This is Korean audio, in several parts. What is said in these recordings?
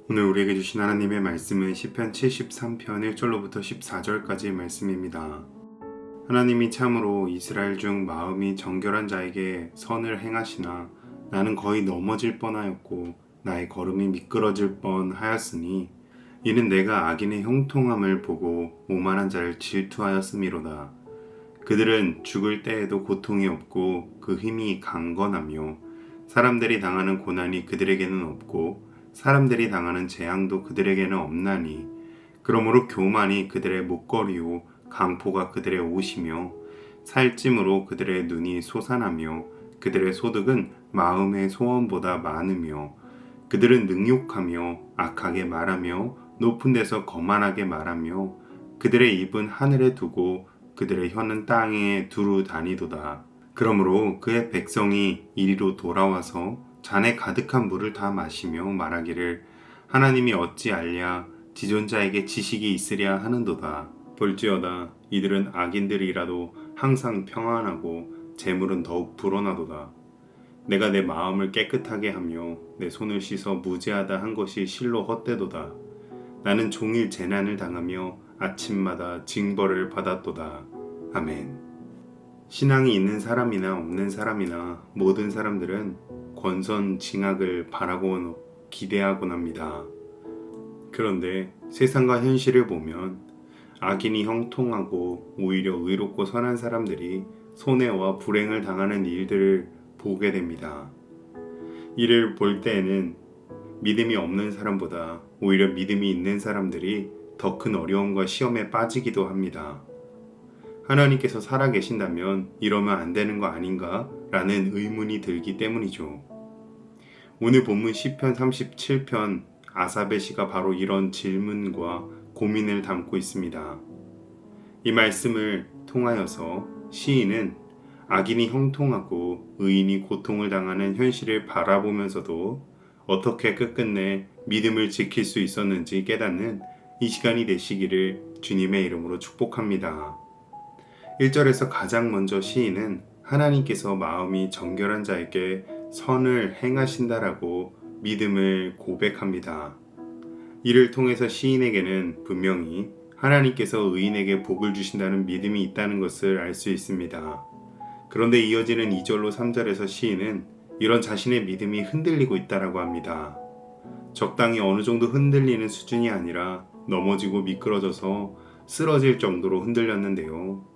오늘 우리에게 주신 하나님의 말씀은 시편 73편 1절로부터 14절까지의 말씀입니다. 하나님이 참으로 이스라엘 중 마음이 정결한 자에게 선을 행하시나 나는 거의 넘어질 뻔하였고 나의 걸음이 미끄러질 뻔하였으니 이는 내가 악인의 형통함을 보고 오만한 자를 질투하였음이로다. 그들은 죽을 때에도 고통이 없고 그 힘이 강건하며 사람들이 당하는 고난이 그들에게는 없고 사람들이 당하는 재앙도 그들에게는 없나니 그러므로 교만이 그들의 목걸이요 강포가 그들의 옷이며 살찜으로 그들의 눈이 솟아나며 그들의 소득은 마음의 소원보다 많으며 그들은 능욕하며 악하게 말하며 높은 데서 거만하게 말하며 그들의 입은 하늘에 두고 그들의 혀는 땅에 두루 다니도다. 그러므로 그의 백성이 이리로 돌아와서 잔에 가득한 물을 다 마시며 말하기를 하나님이 어찌 알랴 지존자에게 지식이 있으랴 하는도다. 볼지어다 이들은 악인들이라도 항상 평안하고 재물은 더욱 불어나도다. 내가 내 마음을 깨끗하게 하며 내 손을 씻어 무죄하다 한 것이 실로 헛되도다. 나는 종일 재난을 당하며 아침마다 징벌을 받았도다. 아멘. 신앙이 있는 사람이나 없는 사람이나 모든 사람들은 권선징악을 바라고 기대하곤 합니다. 그런데 세상과 현실을 보면 악인이 형통하고 오히려 의롭고 선한 사람들이 손해와 불행을 당하는 일들을 보게 됩니다. 이를 볼 때에는 믿음이 없는 사람보다 오히려 믿음이 있는 사람들이 더 큰 어려움과 시험에 빠지기도 합니다. 하나님께서 살아계신다면 이러면 안 되는 거 아닌가? 라는 의문이 들기 때문이죠. 오늘 본문 시편 37편 아삽의 시가 바로 이런 질문과 고민을 담고 있습니다. 이 말씀을 통하여서 시인은 악인이 형통하고 의인이 고통을 당하는 현실을 바라보면서도 어떻게 끝끝내 믿음을 지킬 수 있었는지 깨닫는 이 시간이 되시기를 주님의 이름으로 축복합니다. 1절에서 가장 먼저 시인은 하나님께서 마음이 정결한 자에게 선을 행하신다라고 믿음을 고백합니다. 이를 통해서 시인에게는 분명히 하나님께서 의인에게 복을 주신다는 믿음이 있다는 것을 알 수 있습니다. 그런데 이어지는 2절로 3절에서 시인은 이런 자신의 믿음이 흔들리고 있다라고 합니다. 적당히 어느 정도 흔들리는 수준이 아니라 넘어지고 미끄러져서 쓰러질 정도로 흔들렸는데요.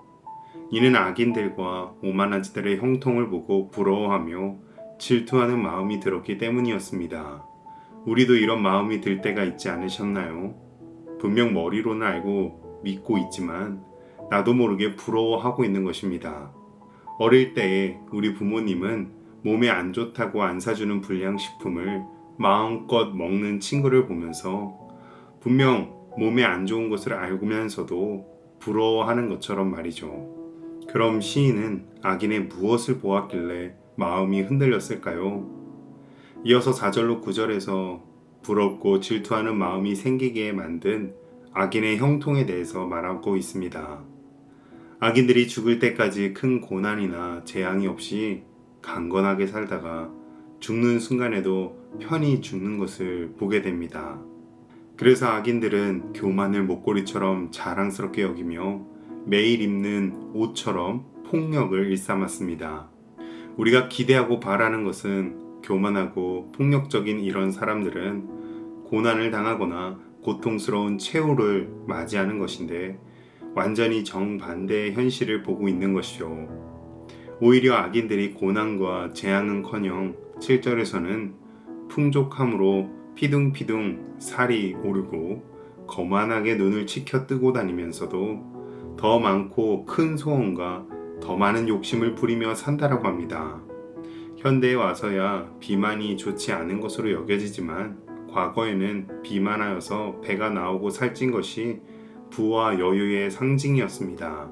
이는 악인들과 오만한 자들의 형통을 보고 부러워하며 질투하는 마음이 들었기 때문이었습니다. 우리도 이런 마음이 들 때가 있지 않으셨나요? 분명 머리로는 알고 믿고 있지만 나도 모르게 부러워하고 있는 것입니다. 어릴 때에 우리 부모님은 몸에 안 좋다고 안 사주는 불량식품을 마음껏 먹는 친구를 보면서 분명 몸에 안 좋은 것을 알면서도 부러워하는 것처럼 말이죠. 그럼 시인은 악인의 무엇을 보았길래 마음이 흔들렸을까요? 이어서 4절로 9절에서 부럽고 질투하는 마음이 생기게 만든 악인의 형통에 대해서 말하고 있습니다. 악인들이 죽을 때까지 큰 고난이나 재앙이 없이 강건하게 살다가 죽는 순간에도 편히 죽는 것을 보게 됩니다. 그래서 악인들은 교만을 목걸이처럼 자랑스럽게 여기며 매일 입는 옷처럼 폭력을 일삼았습니다. 우리가 기대하고 바라는 것은 교만하고 폭력적인 이런 사람들은 고난을 당하거나 고통스러운 최후를 맞이하는 것인데 완전히 정반대의 현실을 보고 있는 것이죠. 오히려 악인들이 고난과 재앙은커녕 7절에서는 풍족함으로 피둥피둥 살이 오르고 거만하게 눈을 치켜 뜨고 다니면서도 더 많고 큰 소원과 더 많은 욕심을 부리며 산다라고 합니다. 현대에 와서야 비만이 좋지 않은 것으로 여겨지지만 과거에는 비만하여서 배가 나오고 살찐 것이 부와 여유의 상징이었습니다.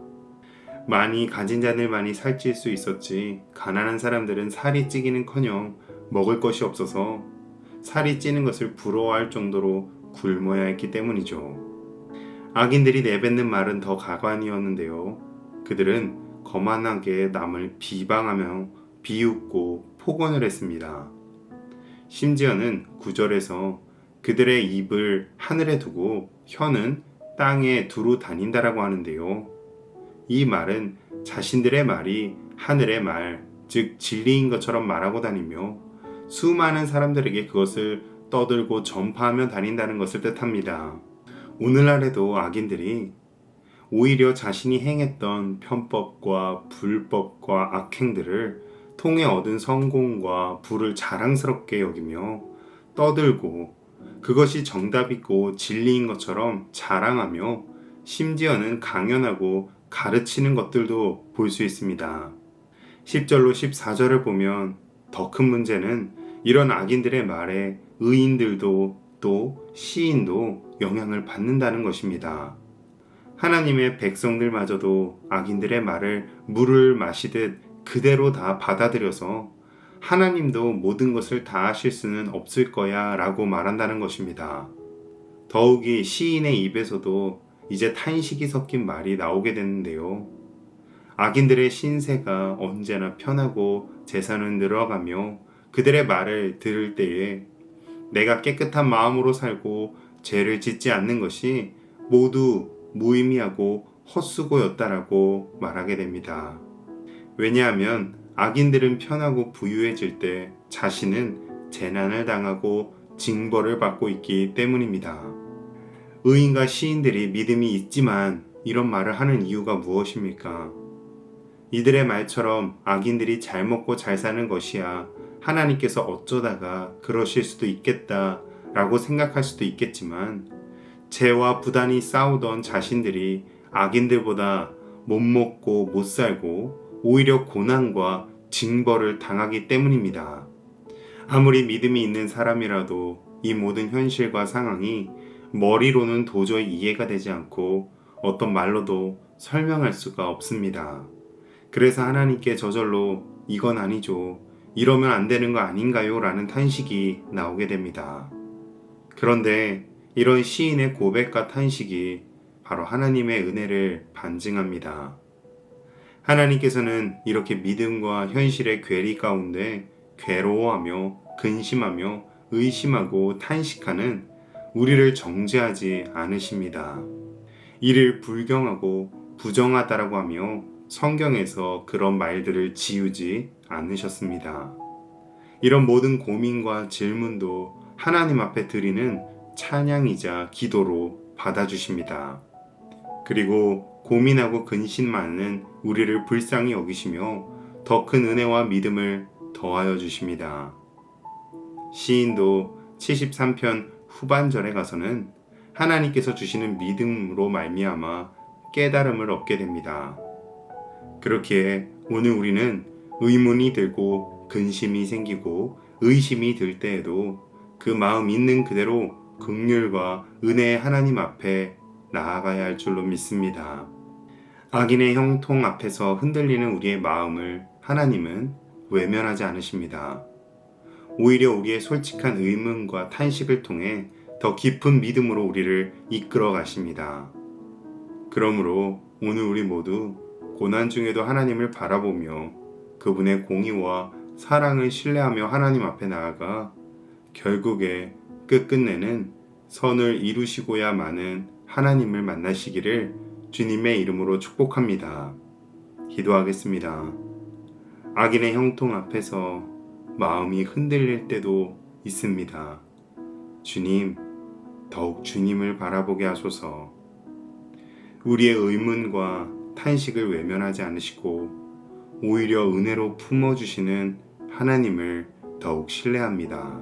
많이 가진 자들만이 살찔 수 있었지 가난한 사람들은 살이 찌기는커녕 먹을 것이 없어서 살이 찌는 것을 부러워할 정도로 굶어야 했기 때문이죠. 악인들이 내뱉는 말은 더 가관이었는데요. 그들은 거만하게 남을 비방하며 비웃고 폭언을 했습니다. 심지어는 9절에서 그들의 입을 하늘에 두고 혀는 땅에 두루 다닌다라고 하는데요. 이 말은 자신들의 말이 하늘의 말, 즉 진리인 것처럼 말하고 다니며 수많은 사람들에게 그것을 떠들고 전파하며 다닌다는 것을 뜻합니다. 오늘날에도 악인들이 오히려 자신이 행했던 편법과 불법과 악행들을 통해 얻은 성공과 부를 자랑스럽게 여기며 떠들고 그것이 정답이고 진리인 것처럼 자랑하며 심지어는 강연하고 가르치는 것들도 볼 수 있습니다. 10절로 14절을 보면 더 큰 문제는 이런 악인들의 말에 의인들도 또 시인도 영향을 받는다는 것입니다. 하나님의 백성들마저도 악인들의 말을 물을 마시듯 그대로 다 받아들여서 하나님도 모든 것을 다 하실 수는 없을 거야 라고 말한다는 것입니다. 더욱이 시인의 입에서도 이제 탄식이 섞인 말이 나오게 되는데요. 악인들의 신세가 언제나 편하고 재산은 늘어가며 그들의 말을 들을 때에 내가 깨끗한 마음으로 살고 죄를 짓지 않는 것이 모두 무의미하고 헛수고였다라고 말하게 됩니다. 왜냐하면 악인들은 편하고 부유해질 때 자신은 재난을 당하고 징벌을 받고 있기 때문입니다. 의인과 시인들이 믿음이 있지만 이런 말을 하는 이유가 무엇입니까? 이들의 말처럼 악인들이 잘 먹고 잘 사는 것이야 하나님께서 어쩌다가 그러실 수도 있겠다 라고 생각할 수도 있겠지만 죄와 부단히 싸우던 자신들이 악인들보다 못 먹고 못 살고 오히려 고난과 징벌을 당하기 때문입니다. 아무리 믿음이 있는 사람이라도 이 모든 현실과 상황이 머리로는 도저히 이해가 되지 않고 어떤 말로도 설명할 수가 없습니다. 그래서 하나님께 저절로 이건 아니죠. 이러면 안 되는 거 아닌가요? 라는 탄식이 나오게 됩니다. 그런데 이런 시인의 고백과 탄식이 바로 하나님의 은혜를 반증합니다. 하나님께서는 이렇게 믿음과 현실의 괴리 가운데 괴로워하며 근심하며 의심하고 탄식하는 우리를 정죄하지 않으십니다. 이를 불경하고 부정하다라고 하며 성경에서 그런 말들을 지우지 않으셨습니다. 이런 모든 고민과 질문도 하나님 앞에 드리는 찬양이자 기도로 받아주십니다. 그리고 고민하고 근심 많은 우리를 불쌍히 여기시며 더 큰 은혜와 믿음을 더하여 주십니다. 시인도 73편 후반절에 가서는 하나님께서 주시는 믿음으로 말미암아 깨달음을 얻게 됩니다. 그렇기에 오늘 우리는 의문이 들고 근심이 생기고 의심이 들 때에도 그 마음 있는 그대로 긍휼과 은혜의 하나님 앞에 나아가야 할 줄로 믿습니다. 악인의 형통 앞에서 흔들리는 우리의 마음을 하나님은 외면하지 않으십니다. 오히려 우리의 솔직한 의문과 탄식을 통해 더 깊은 믿음으로 우리를 이끌어 가십니다. 그러므로 오늘 우리 모두 고난 중에도 하나님을 바라보며 그분의 공의와 사랑을 신뢰하며 하나님 앞에 나아가 결국에 끝끝내는 선을 이루시고야 마는 하나님을 만나시기를 주님의 이름으로 축복합니다. 기도하겠습니다. 악인의 형통 앞에서 마음이 흔들릴 때도 있습니다. 주님, 더욱 주님을 바라보게 하소서. 우리의 의문과 탄식을 외면하지 않으시고 오히려 은혜로 품어주시는 하나님을 더욱 신뢰합니다.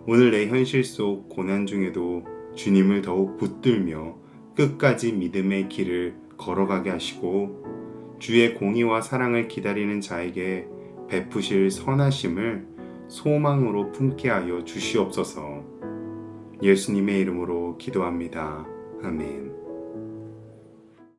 오늘 내 현실 속 고난 중에도 주님을 더욱 붙들며 끝까지 믿음의 길을 걸어가게 하시고 주의 공의와 사랑을 기다리는 자에게 베푸실 선하심을 소망으로 품게 하여 주시옵소서. 예수님의 이름으로 기도합니다. 아멘.